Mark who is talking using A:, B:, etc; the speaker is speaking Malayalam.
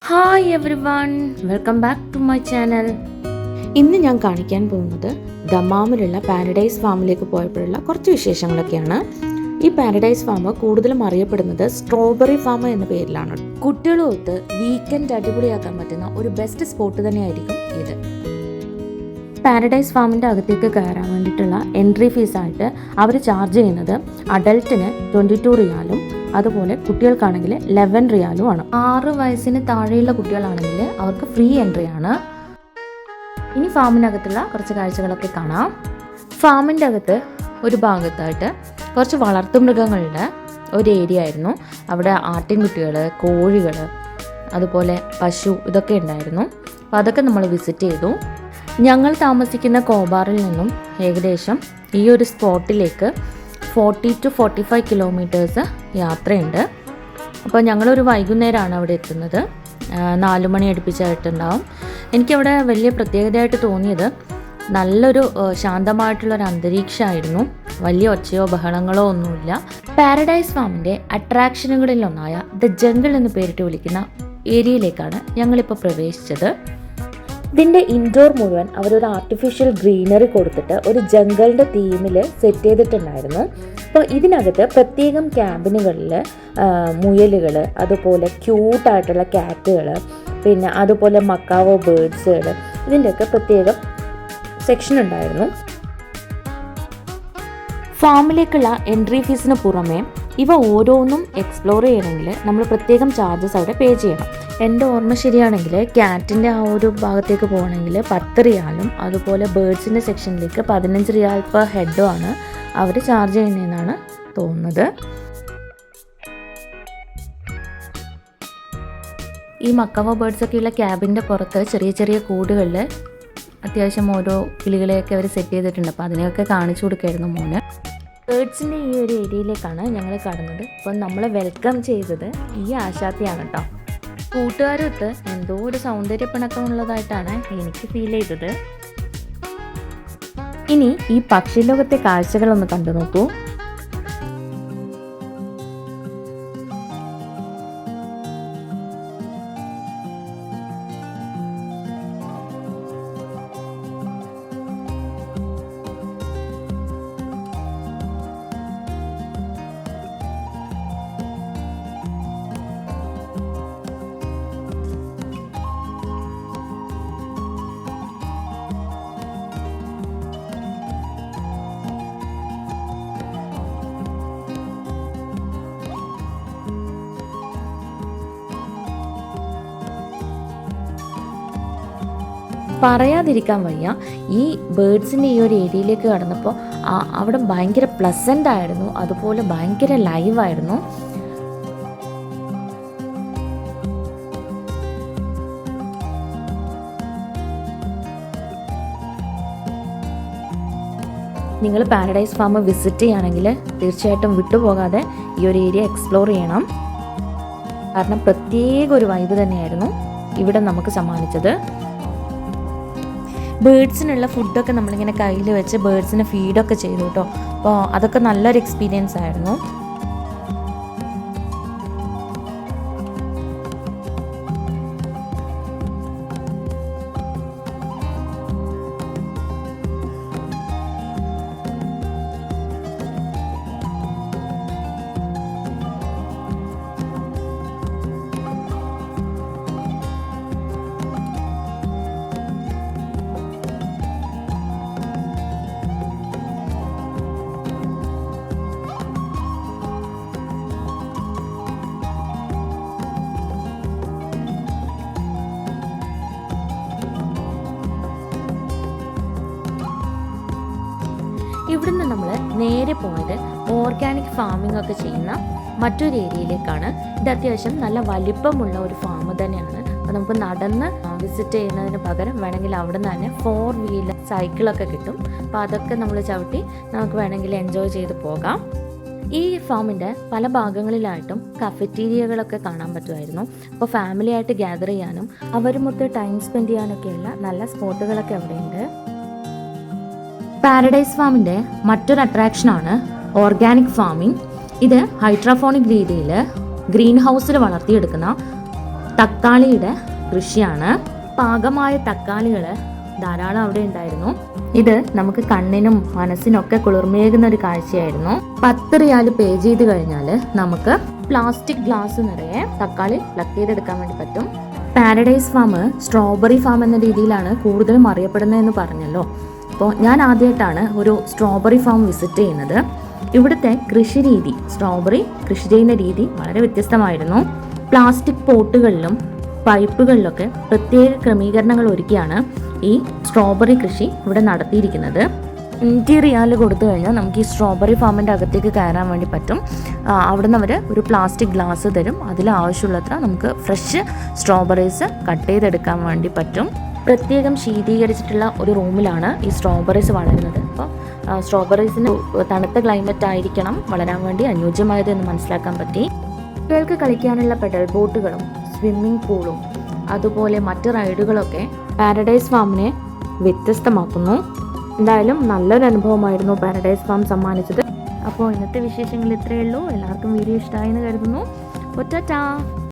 A: Hi everyone, welcome back to my channel. ഇന്ന് ഞാൻ കാണിക്കാൻ പോകുന്നത് ദമാമിലുള്ള പാരഡൈസ് ഫാമിലേക്ക് പോയപ്പോഴുള്ള കുറച്ച് വിശേഷങ്ങളൊക്കെയാണ്. ഈ പാരഡൈസ് ഫാം കൂടുതലും അറിയപ്പെടുന്നത് സ്ട്രോബെറി ഫാം എന്ന പേരിലാണ്. കുട്ടികളൊത്ത് വീക്കെൻഡ് അടിപൊളിയാക്കാൻ പറ്റുന്ന ഒരു ബെസ്റ്റ് സ്പോട്ട് തന്നെയായിരിക്കും ഇത്. പാരഡൈസ് ഫാമിൻ്റെ അകത്തേക്ക് കയറാൻ വേണ്ടിയിട്ടുള്ള എൻട്രി ഫീസായിട്ട് അവർ ചാർജ് ചെയ്യുന്നത് അഡൽട്ടിന് 22 റിയാലും അതുപോലെ കുട്ടികൾക്കാണെങ്കിൽ 11 റിയാലുമാണ്. 6 വയസ്സിന് താഴെയുള്ള കുട്ടികളാണെങ്കിൽ അവർക്ക് ഫ്രീ എൻട്രി ആണ്. ഇനി ഫാമിനകത്തുള്ള കുറച്ച് കാഴ്ചകളൊക്കെ കാണാം. ഫാമിൻ്റെ അകത്ത് ഒരു ഭാഗത്തായിട്ട് കുറച്ച് വളർത്തുമൃഗങ്ങളുടെ ഒരു ഏരിയ ആയിരുന്നു. അവിടെ ആട്ടിൻകുട്ടികൾ, കോഴികൾ, അതുപോലെ പശു ഇതൊക്കെ ഉണ്ടായിരുന്നു. അപ്പോൾ അതൊക്കെ നമ്മൾ വിസിറ്റ് ചെയ്തു. ഞങ്ങൾ താമസിക്കുന്ന കോബാറിൽ നിന്നും ഏകദേശം ഈ ഒരു സ്പോട്ടിലേക്ക് 40 to 45 കിലോമീറ്റേഴ്സ് യാത്രയുണ്ട്. അപ്പോൾ ഞങ്ങളൊരു വൈകുന്നേരമാണ് അവിടെ എത്തുന്നത്. 4 മണി അടുപ്പിച്ചായിട്ടുണ്ടാവും. എനിക്കവിടെ വലിയ പ്രത്യേകതയായിട്ട് തോന്നിയത് നല്ലൊരു ശാന്തമായിട്ടുള്ളൊരു അന്തരീക്ഷമായിരുന്നു. വലിയ ഒച്ചയോ ബഹളങ്ങളോ ഒന്നുമില്ല. പാരഡൈസ് ഫാമിൻ്റെ അട്രാക്ഷനുകളിലൊന്നായ ദ ജംഗിൾ എന്ന് പേരിട്ട് വിളിക്കുന്ന ഏരിയയിലേക്കാണ് ഞങ്ങളിപ്പോൾ പ്രവേശിച്ചത്. ഇതിൻ്റെ ഇൻഡോർ മുഴുവൻ അവരൊരു ആർട്ടിഫിഷ്യൽ ഗ്രീനറി കൊടുത്തിട്ട് ഒരു ജംഗലിൻ്റെ തീമിൽ സെറ്റ് ചെയ്തിട്ടുണ്ടായിരുന്നു. അപ്പോൾ ഇതിനകത്ത് പ്രത്യേകം ക്യാബിനുകളിൽ മുയലുകൾ, അതുപോലെ ക്യൂട്ടായിട്ടുള്ള ക്യാറ്റുകൾ, പിന്നെ അതുപോലെ മക്കാവോ ബേർഡ്സുകൾ, ഇതിൻ്റെയൊക്കെ പ്രത്യേകം സെക്ഷൻ ഉണ്ടായിരുന്നു. ഫാമിലേക്കുള്ള എൻട്രി ഫീസിന് പുറമെ ഇവ ഓരോന്നും എക്സ്പ്ലോർ ചെയ്യണമെങ്കിൽ നമ്മൾ പ്രത്യേകം ചാർജസ് അവിടെ പേ ചെയ്യണം. എൻ്റെ ഓർമ്മ ശരിയാണെങ്കിൽ ക്യാറ്റിൻ്റെ ആ ഒരു ഭാഗത്തേക്ക് പോകണമെങ്കിൽ 10 റിയാലും അതുപോലെ ബേർഡ്സിൻ്റെ സെക്ഷനിലേക്ക് 15 റിയാൽ പെർ ഹെഡുമാണ് അവർ ചാർജ് ചെയ്യുന്നതെന്നാണ് തോന്നുന്നത്. ഈ മക്കാവോ ബേർഡ്സൊക്കെയുള്ള ക്യാബിൻ്റെ പുറത്ത് ചെറിയ ചെറിയ കൂടുകളിൽ അത്യാവശ്യം ഓരോ കിളികളെയൊക്കെ അവർ സെറ്റ് ചെയ്തിട്ടുണ്ട്. അപ്പോൾ അതിനെയൊക്കെ കാണിച്ചു കൊടുക്കായിരുന്നു മോന്. ബേർഡ്സിൻ്റെ ഈ ഒരു ഏരിയയിലേക്കാണ് ഞങ്ങൾ കടന്നത്. അപ്പോൾ നമ്മളെ വെൽക്കം ചെയ്തത് ഈ ആശാത്തിയാണ് കേട്ടോ. കൂട്ടുകാരൊത്ത് എന്തോ ഒരു സൗന്ദര്യപ്പിണക്കമുള്ളതായിട്ടാണ് എനിക്ക് ഫീൽ ചെയ്തത്. ഇനി ഈ പക്ഷിലോകത്തെ കാഴ്ചകളൊന്ന് കണ്ടു നോക്കൂ. പറയാതിരിക്കാൻ വയ്യ. ഈ ബേർഡ്സിൻ്റെ ഈ ഒരു ഏരിയയിലേക്ക് കടന്നപ്പോൾ അവിടെ ഭയങ്കര പ്ലസൻ്റ് ആയിരുന്നു, അതുപോലെ ഭയങ്കര ലൈവായിരുന്നു. നിങ്ങൾ പാരഡൈസ് ഫാം വിസിറ്റ് ചെയ്യുകയാണെങ്കിൽ തീർച്ചയായിട്ടും വിട്ടുപോകാതെ ഈ ഒരു ഏരിയ എക്സ്പ്ലോർ ചെയ്യണം. കാരണം പ്രത്യേക ഒരു വൈബ് തന്നെയായിരുന്നു ഇവിടെ നമുക്ക് സമ്മാനിച്ചത്. ബേർഡ്സിനുള്ള ഫുഡൊക്കെ നമ്മളിങ്ങനെ കയ്യിൽ വെച്ച് ബേർഡ്സിന് ഫീഡൊക്കെ ചെയ്തു കേട്ടോ. അപ്പോൾ അതൊക്കെ നല്ലൊരു എക്സ്പീരിയൻസ് ആയിരുന്നു. ഇവിടുന്ന് നമ്മൾ നേരെ പോയത് ഓർഗാനിക് ഫാമിംഗ് ഒക്കെ ചെയ്യുന്ന മറ്റൊരു ഏരിയയിലേക്കാണ്. ഇത് അത്യാവശ്യം നല്ല വലിപ്പമുള്ള ഒരു ഫാം തന്നെയാണ്. അപ്പോൾ നമുക്ക് നടന്ന് വിസിറ്റ് ചെയ്യുന്നതിന് പകരം വേണമെങ്കിൽ അവിടെ നിന്ന് തന്നെ 4 വീലർ സൈക്കിളൊക്കെ കിട്ടും. അപ്പോൾ അതൊക്കെ നമ്മൾ ചവിട്ടി നമുക്ക് വേണമെങ്കിൽ എൻജോയ് ചെയ്ത് പോകാം. ഈ ഫാമിൻ്റെ പല ഭാഗങ്ങളിലായിട്ടും കഫറ്റീരിയകളൊക്കെ കാണാൻ പറ്റുമായിരുന്നു. അപ്പോൾ ഫാമിലി ആയിട്ട് ഗ്യാദർ ചെയ്യാനും അവരുമൊത്ത് ടൈം സ്പെൻഡ് ചെയ്യാനൊക്കെയുള്ള നല്ല സ്പോട്ടുകളൊക്കെ അവിടെയുണ്ട്. പാരഡൈസ് ഫാമിൻ്റെ മറ്റൊരു അട്രാക്ഷനാണ് ഓർഗാനിക് ഫാമിംഗ്. ഇത് ഹൈഡ്രോഫോണിക് രീതിയിൽ ഗ്രീൻ ഹൗസിൽ വളർത്തിയെടുക്കുന്ന തക്കാളിയുടെ കൃഷിയാണ്. പാകമായ തക്കാളികൾ ധാരാളം അവിടെ ഉണ്ടായിരുന്നു. ഇത് നമുക്ക് കണ്ണിനും മനസ്സിനൊക്കെ കുളിർമയേകുന്ന ഒരു കാഴ്ചയായിരുന്നു. 10 റിയാൽ പേ ചെയ്ത് കഴിഞ്ഞാൽ നമുക്ക് പ്ലാസ്റ്റിക് ഗ്ലാസ് നിറയെ തക്കാളി പ്ലക്ക് ചെയ്തെടുക്കാൻ വേണ്ടി പറ്റും. പാരഡൈസ് ഫാം സ്ട്രോബെറി ഫാം എന്ന രീതിയിലാണ് കൂടുതലും അറിയപ്പെടുന്നതെന്ന് പറഞ്ഞല്ലോ. അപ്പോൾ ഞാൻ ആദ്യമായിട്ടാണ് ഒരു സ്ട്രോബെറി ഫാം വിസിറ്റ് ചെയ്യുന്നത്. ഇവിടുത്തെ കൃഷി രീതി, സ്ട്രോബെറി കൃഷി ചെയ്യുന്ന രീതി വളരെ വ്യത്യസ്തമായിരുന്നു. പ്ലാസ്റ്റിക് പോട്ടുകളിലും പൈപ്പുകളിലൊക്കെ പ്രത്യേക ക്രമീകരണങ്ങൾ ഒരുക്കിയാണ് ഈ സ്ട്രോബെറി കൃഷി ഇവിടെ നടത്തിയിരിക്കുന്നത്. 5 റിയാൽ കൊടുത്തു കഴിഞ്ഞാൽ നമുക്ക് ഈ സ്ട്രോബെറി ഫാമിൻ്റെ അകത്തേക്ക് കയറാൻ വേണ്ടി പറ്റും. അവിടെ നിന്ന് അവർ ഒരു പ്ലാസ്റ്റിക് ഗ്ലാസ് തരും. അതിൽ ആവശ്യമുള്ളത്ര നമുക്ക് ഫ്രഷ് സ്ട്രോബെറീസ് കട്ട് ചെയ്തെടുക്കാൻ വേണ്ടി പറ്റും. പ്രത്യേകം ശീതീകരിച്ചിട്ടുള്ള ഒരു റൂമിലാണ് ഈ സ്ട്രോബെറീസ് വളരുന്നത്. അപ്പോൾ സ്ട്രോബെറീസിന് തണുത്ത ക്ലൈമറ്റ് ആയിരിക്കണം വളരാൻ വേണ്ടി അനുയോജ്യമായത് എന്ന് മനസ്സിലാക്കാൻ പറ്റി. കുട്ടികൾക്ക് കളിക്കാനുള്ള പെഡൽ ബോട്ടുകളും സ്വിമ്മിംഗ് പൂളും അതുപോലെ മറ്റ് റൈഡുകളൊക്കെ പാരഡൈസ് ഫാമിനെ വ്യത്യസ്തമാക്കുന്നു. എന്തായാലും നല്ലൊരു അനുഭവമായിരുന്നു പാരഡൈസ് ഫാം സമ്മാനിച്ചത്. അപ്പോൾ ഇന്നത്തെ വിശേഷങ്ങൾ ഇത്രയേ ഉള്ളൂ. എല്ലാവർക്കും വീഡിയോ ഇഷ്ടമായെന്ന് കരുതുന്നു. ടാറ്റാ.